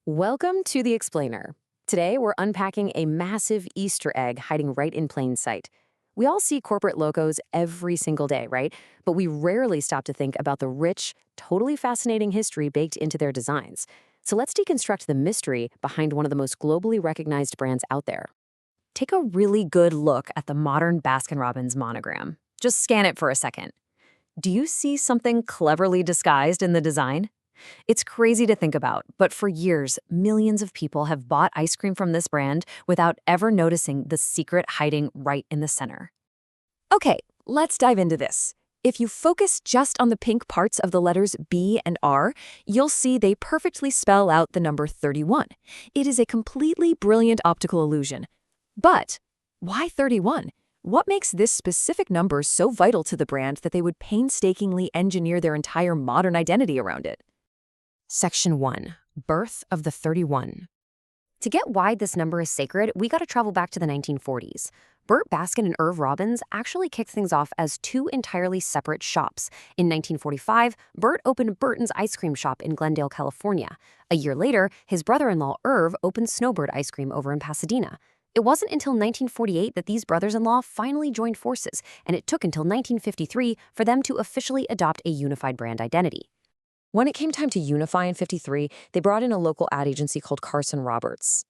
Welcome to The Explainer. Today, we're unpacking a massive Easter egg hiding right in plain sight. We all see corporate logos every single day, right? But we rarely stop to think about the rich, totally fascinating history baked into their designs. So let's deconstruct the mystery behind one of the most globally recognized brands out there. Take a really good look at the modern Baskin Robbins monogram. Just scan it for a second. Do you see something cleverly disguised in the design? It's crazy to think about, but for years, millions of people have bought ice cream from this brand without ever noticing the secret hiding right in the center. Okay, let's dive into this. If you focus just on the pink parts of the letters B and R, you'll see they perfectly spell out the number 31. It is a completely brilliant optical illusion. But why 31? What makes this specific number so vital to the brand that they would painstakingly engineer their entire modern identity around it? Section 1. Birth of the 31. To get why this number is sacred, we gotta travel back to the 1940s. Burt Baskin and Irv Robbins actually kicked things off as two entirely separate shops. In 1945, Burt opened Burton's Ice Cream Shop in Glendale, California. A year later, his brother-in-law Irv opened Snowbird Ice Cream over in Pasadena. It wasn't until 1948 that these brothers-in-law finally joined forces, and it took until 1953 for them to officially adopt a unified brand identity. When it came time to unify in '53, they brought in a local ad agency called Carson Roberts.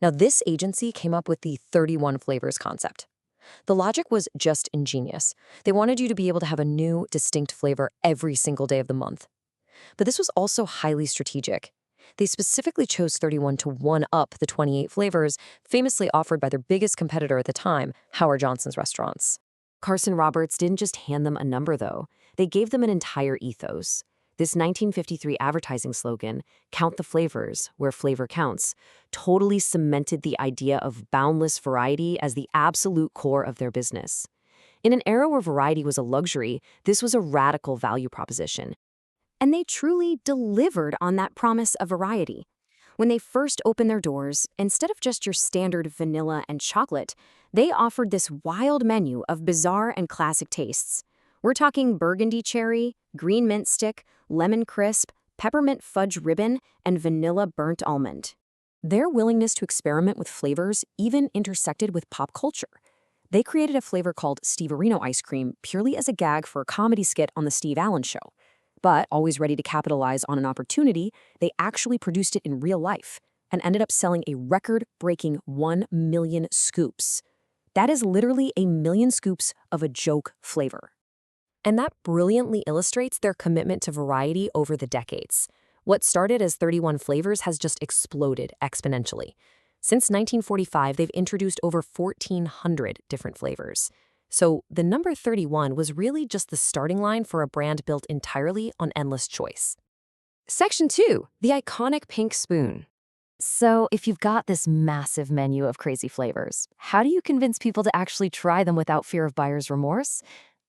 Now, this agency came up with the 31 flavors concept. The logic was just ingenious. They wanted you to be able to have a new, distinct flavor every single day of the month. But this was also highly strategic. They specifically chose 31 to one-up the 28 flavors famously offered by their biggest competitor at the time, Howard Johnson's restaurants. Carson Roberts didn't just hand them a number, though. They gave them an entire ethos. This 1953 advertising slogan, "Count the flavors, where flavor counts," totally cemented the idea of boundless variety as the absolute core of their business. In an era where variety was a luxury, this was a radical value proposition. And they truly delivered on that promise of variety. When they first opened their doors, instead of just your standard vanilla and chocolate, they offered this wild menu of bizarre and classic tastes. We're talking burgundy cherry, green mint stick, lemon crisp, peppermint fudge ribbon, and vanilla burnt almond. Their willingness to experiment with flavors even intersected with pop culture. They created a flavor called Steve-A-Rino ice cream purely as a gag for a comedy skit on The Steve Allen Show. But, always ready to capitalize on an opportunity, they actually produced it in real life and ended up selling a record-breaking 1 million scoops. That is literally a million scoops of a joke flavor. And that brilliantly illustrates their commitment to variety over the decades. What started as 31 flavors has just exploded exponentially. Since 1945, they've introduced over 1,400 different flavors. So the number 31 was really just the starting line for a brand built entirely on endless choice. Section 2. The iconic pink spoon. So if you've got this massive menu of crazy flavors, how do you convince people to actually try them without fear of buyer's remorse?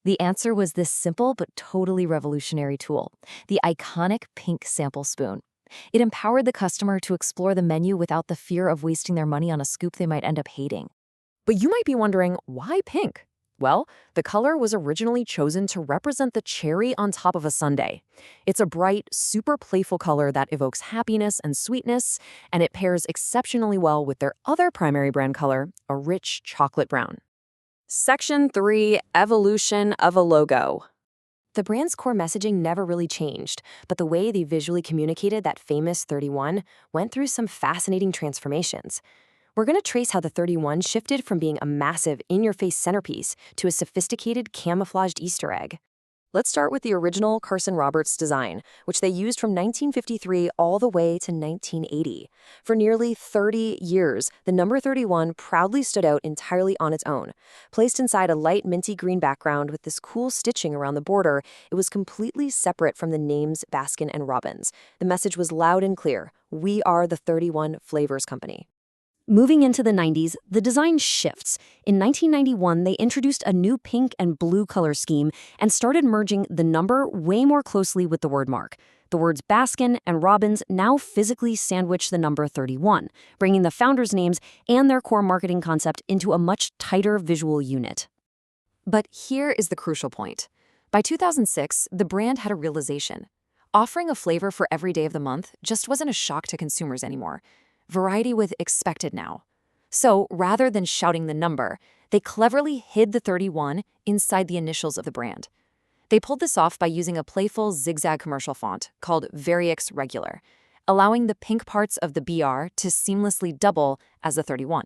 The answer was this simple but totally revolutionary tool, the iconic pink sample spoon. It empowered the customer to explore the menu without the fear of wasting their money on a scoop they might end up hating. But you might be wondering, why pink? Well, the color was originally chosen to represent the cherry on top of a sundae. It's a bright, super playful color that evokes happiness and sweetness, and it pairs exceptionally well with their other primary brand color, a rich chocolate brown. Section 3. Evolution of a logo. The brand's core messaging never really changed, but the way they visually communicated that famous 31 went through some fascinating transformations. We're going to trace how the 31 shifted from being a massive, in-your-face centerpiece to a sophisticated, camouflaged Easter egg. Let's start with the original Carson Roberts design, which they used from 1953 all the way to 1980. For nearly 30 years, the number 31 proudly stood out entirely on its own. Placed inside a light minty green background with this cool stitching around the border, it was completely separate from the names Baskin and Robbins. The message was loud and clear: we are the 31 Flavors Company. Moving into the 90s, the design shifts. In 1991, they introduced a new pink and blue color scheme and started merging the number way more closely with the word mark. The words Baskin and Robbins now physically sandwich the number 31, bringing the founders' names and their core marketing concept into a much tighter visual unit. But here is the crucial point. By 2006, the brand had a realization. Offering a flavor for every day of the month just wasn't a shock to consumers anymore. Variety was expected now. So, rather than shouting the number, they cleverly hid the 31 inside the initials of the brand. They pulled this off by using a playful zigzag commercial font called Varix Regular, allowing the pink parts of the BR to seamlessly double as the 31.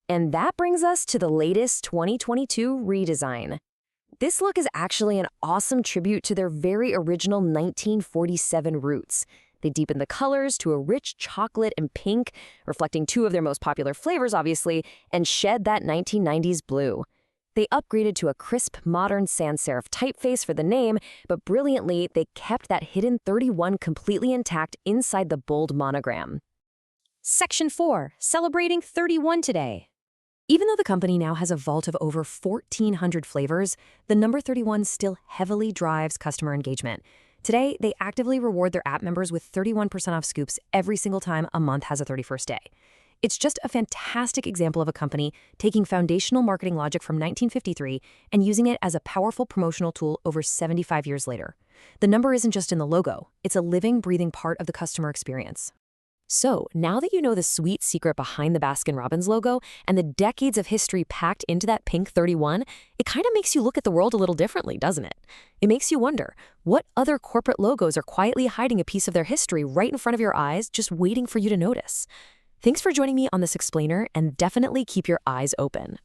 And that brings us to the latest 2022 redesign. This look is actually an awesome tribute to their very original 1947 roots. They deepen the colors to a rich chocolate and pink, reflecting two of their most popular flavors, obviously, and shed that 1990s blue. They upgraded to a crisp, modern sans serif typeface for the name, but brilliantly, they kept that hidden 31 completely intact inside the bold monogram. Section 4, celebrating 31 today. Even though the company now has a vault of over 1,400 flavors, the number 31 still heavily drives customer engagement. Today, they actively reward their app members with 31% off scoops every single time a month has a 31st day. It's just a fantastic example of a company taking foundational marketing logic from 1953 and using it as a powerful promotional tool over 75 years later. The number isn't just in the logo, it's a living, breathing part of the customer experience. So, now that you know the sweet secret behind the Baskin Robbins logo and the decades of history packed into that pink 31, it kind of makes you look at the world a little differently, doesn't it? It makes you wonder, what other corporate logos are quietly hiding a piece of their history right in front of your eyes, just waiting for you to notice? Thanks for joining me on this explainer, and definitely keep your eyes open.